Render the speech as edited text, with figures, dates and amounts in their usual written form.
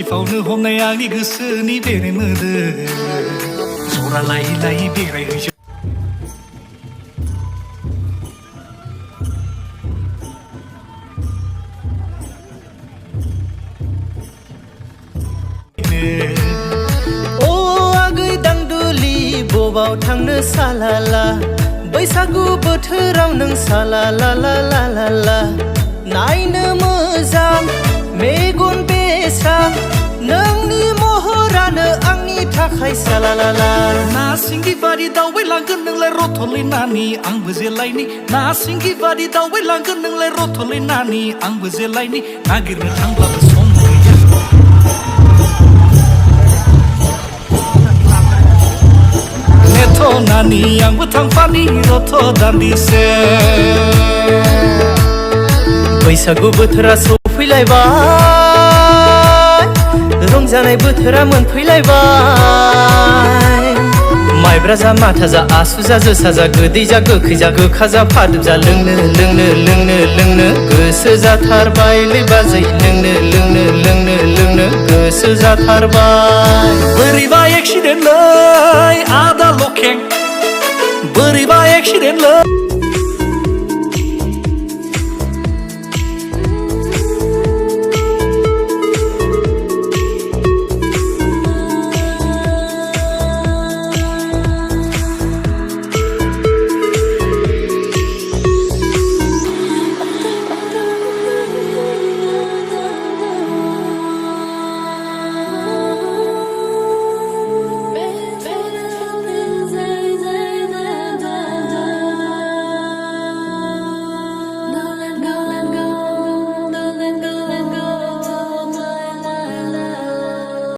सिफावनो हमनाय आंनि गोसोनि बेरे मोदो जरा लायै लायै बेरायहैजो बबाव थांनो सालाला बैसागु बोथोराव नों सालाला ला ला ला ला नायनो मोजां मेगन बेसां नोंनि महरानो आंनि थाखाय सालाला ना सिंगि बारि दावबायलांगोन नोंलाय रथलै नानि आंबो जेलायनि ना सिंगि बारि दावबायलांगोन नोंलाय रथलै नानि आंबो जेलायनि नागिरनो थांब्लाबो सम गैया नानि आंबो थांफानि रथ दान्दिसे बैसागु बोथोरा सफैलायबाय रंजानाय बोथोरा मोनफैलायबाय माइब्रा जा माथा जा आसु जा जोसा जा गोदै जा गोखै जा गोखा जा फादुब जा लोंनो लोंनो लोंनो लोंनो गोसो जाथारबायलै बाजै लोंनो लोंनो लोंनो लोंनो गोसो जाथारबाय बोरैबा एक्सिडेन्टलै